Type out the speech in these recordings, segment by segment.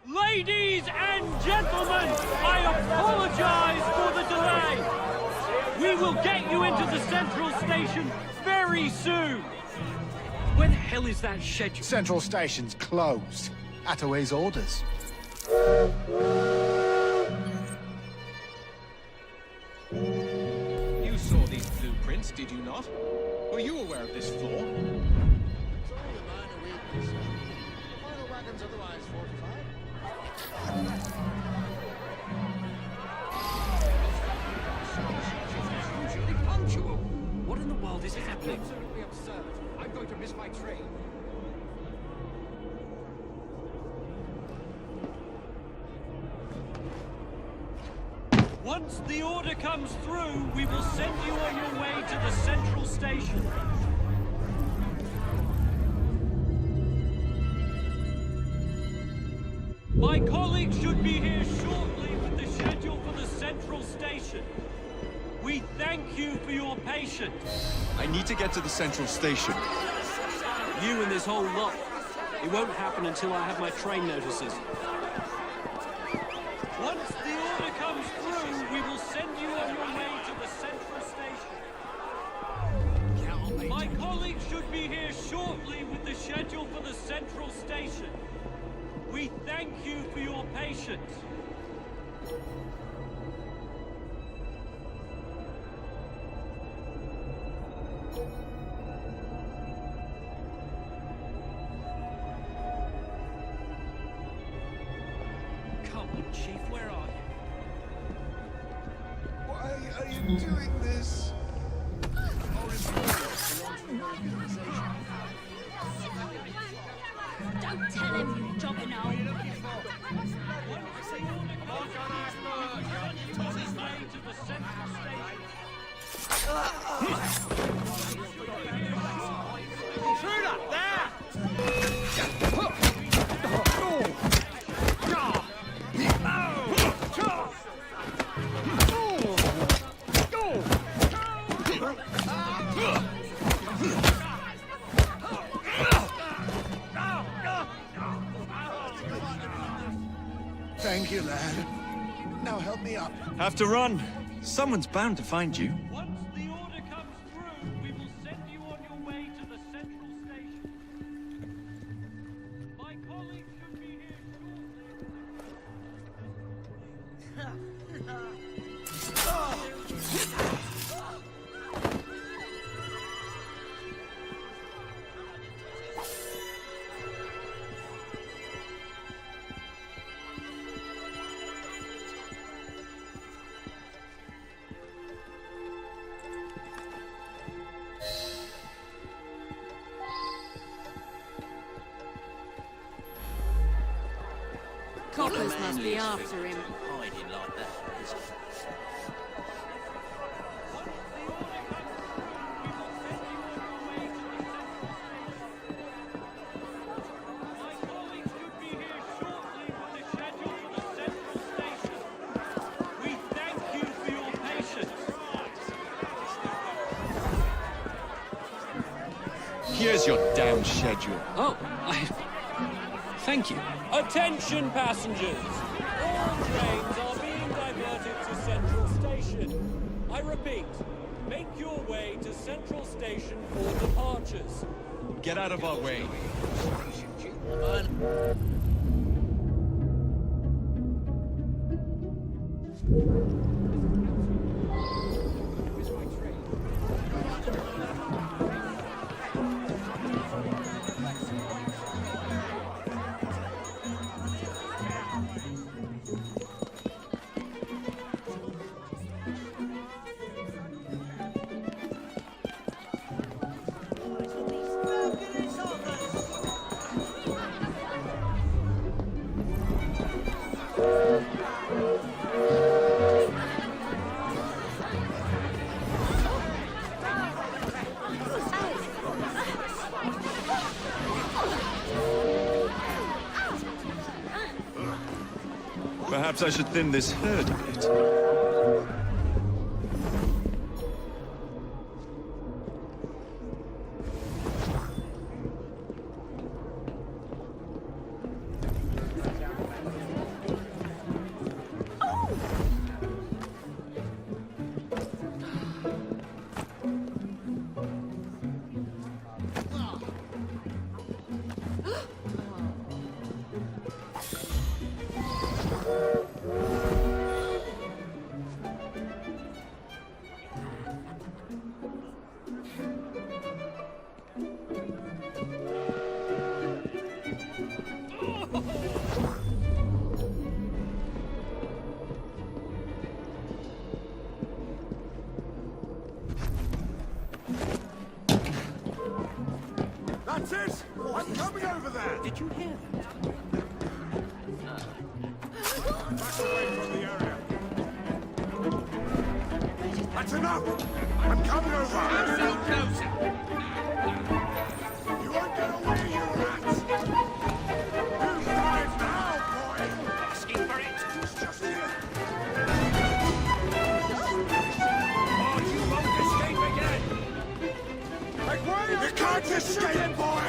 Ladies and gentlemen, I apologize for the delay. We will get you into the central station very soon. Where the hell is that schedule? Central station's closed. Attaway's orders. You saw these blueprints, did you not? Were you aware of this flaw? What in the world is happening? Absolutely absurd. I'm going to miss my train. Once the order comes through, we will send you on your way to the central station. My colleagues should be here shortly with the schedule for the central station. We thank you for your patience. I need to get to the central station. You and this whole lot. It won't happen until I have my train notices. Once the order comes through, we will send you on your way to the central station. My colleagues should be here shortly with the schedule for the central station. We thank you for your patience. Come on, Chief, where are you? Why are you doing this? Don't tell him, you jobbernow. Intruder, there! Thank you, lad. Now help me up. Have to run. Someone's bound to find you. Once the order comes through, we will send you on your way to the central station. My colleagues should be here Coppers must be after him. Hiding like that, is it? Here's your damn schedule. Oh, thank you. Attention passengers! All trains are being diverted to Central Station. I repeat, make your way to Central Station for departures. Get out of our way. Perhaps I should thin this herd a bit. That's it! I'm coming over there! Did you hear that? Back away from the area. That's enough! I'm coming over! So closer. You won't get away, you rats! You drive now, boy! Asking for it. He's just here. Or you won't escape again. Make way! You can't escape, boy!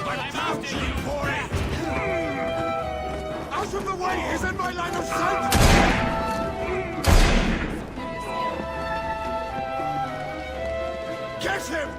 I found you, boy! Out of the way! He's in my line of sight! Get him!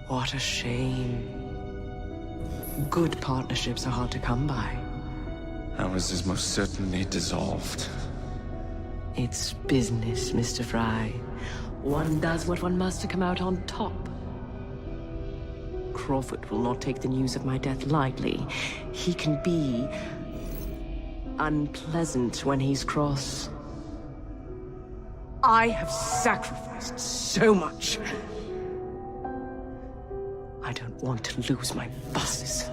What a shame. Good partnerships are hard to come by. Ours is most certainly dissolved. It's business, Mr. Frye. One does what one must to come out on top. Crawford will not take the news of my death lightly. He can be unpleasant when he's cross. I have sacrificed so much. I don't want to lose my bosses.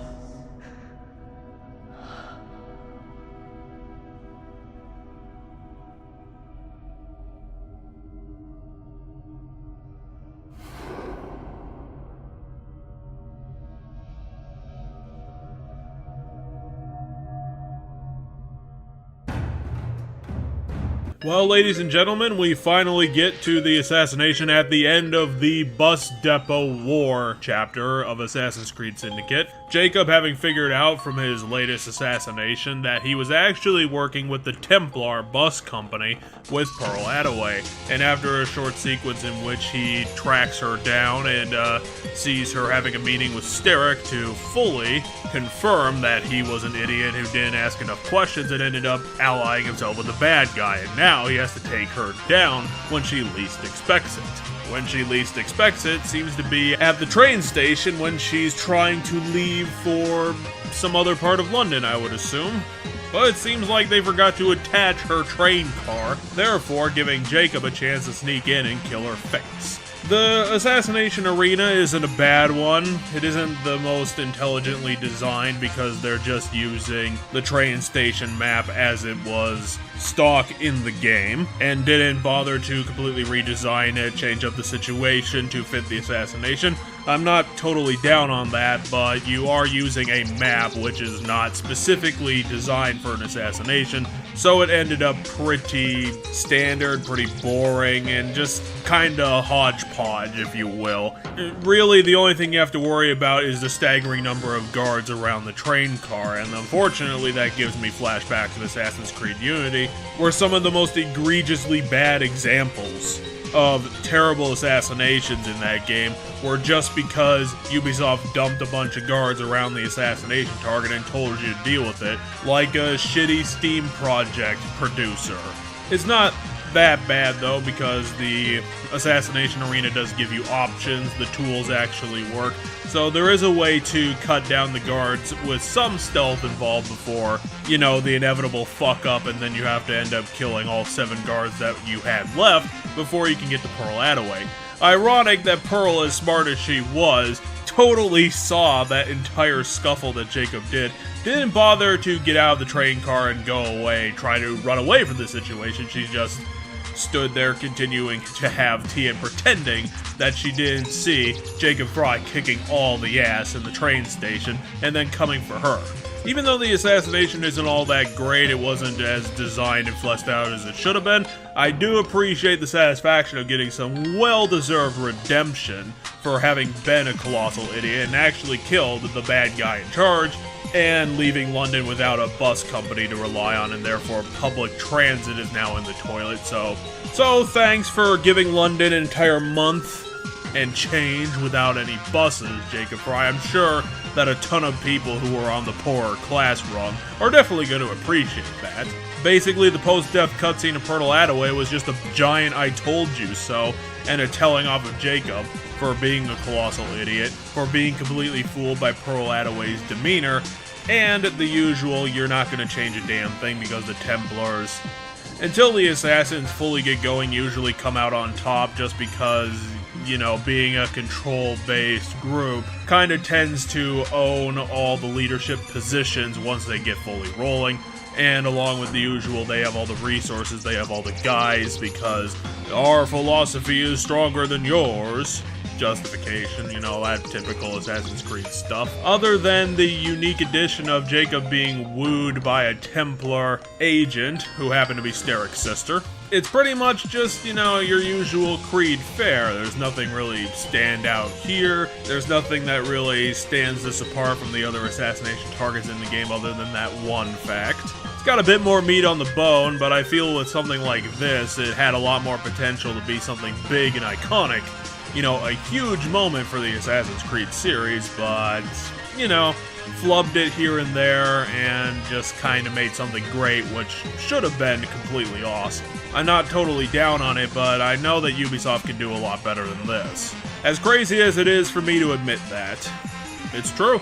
Well, ladies and gentlemen, we finally get to the assassination at the end of the Bus Depot War chapter of Assassin's Creed Syndicate. Jacob having figured out from his latest assassination that he was actually working with the Templar bus company with Pearl Attaway. And after a short sequence in which he tracks her down and sees her having a meeting with Steric to fully confirm that he was an idiot who didn't ask enough questions and ended up allying himself with the bad guy. And now he has to take her down when she least expects it. When she least expects it seems to be at the train station when she's trying to leave for some other part of London, I would assume. But it seems like they forgot to attach her train car, therefore giving Jacob a chance to sneak in and kill her face. The assassination arena isn't a bad one. It isn't the most intelligently designed because they're just using the train station map as it was stock in the game, and didn't bother to completely redesign it, change up the situation to fit the assassination. I'm not totally down on that, but you are using a map which is not specifically designed for an assassination, so it ended up pretty standard, pretty boring, and just kinda hodgepodge, if you will. Really, the only thing you have to worry about is the staggering number of guards around the train car, and unfortunately that gives me flashbacks of Assassin's Creed Unity, where some of the most egregiously bad examples of terrible assassinations in that game were just because Ubisoft dumped a bunch of guards around the assassination target and told you to deal with it, like a shitty Steam project producer. It's not that bad though, because the assassination arena does give you options, the tools actually work, so there is a way to cut down the guards with some stealth involved before, you know, the inevitable fuck up and then you have to end up killing all 7 guards that you had left before you can get to Pearl Attaway. Ironic that Pearl, as smart as she was, totally saw that entire scuffle that Jacob didn't bother to get out of the train car and go away, try to run away from the situation. She just stood there continuing to have tea and pretending that she didn't see Jacob Frye kicking all the ass in the train station and then coming for her. Even though the assassination isn't all that great, it wasn't as designed and fleshed out as it should have been, I do appreciate the satisfaction of getting some well-deserved redemption for having been a colossal idiot and actually killed the bad guy in charge, and leaving London without a bus company to rely on, and therefore public transit is now in the toilet, so thanks for giving London an entire month and change without any buses, Jacob Frye. I'm sure that a ton of people who are on the poorer class rung are definitely going to appreciate that. Basically, the post-death cutscene of Pearl Attaway was just a giant I told you so, and a telling off of Jacob for being a colossal idiot, for being completely fooled by Pearl Attaway's demeanor, and the usual, you're not going to change a damn thing because the Templars, until the assassins fully get going, usually come out on top just because, you know, being a control-based group kind of tends to own all the leadership positions once they get fully rolling. And along with the usual, they have all the resources, they have all the guys, because our philosophy is stronger than yours. Justification, you know, that typical Assassin's Creed stuff. Other than the unique addition of Jacob being wooed by a Templar agent, who happened to be Steric's sister, it's pretty much just, you know, your usual Creed fare. There's nothing really stand out here. There's nothing that really stands this apart from the other assassination targets in the game other than that one fact. It's got a bit more meat on the bone, but I feel with something like this, it had a lot more potential to be something big and iconic. You know, a huge moment for the Assassin's Creed series, but, you know, flubbed it here and there and just kind of made something great, which should have been completely awesome. I'm not totally down on it, but I know that Ubisoft can do a lot better than this. As crazy as it is for me to admit that, it's true.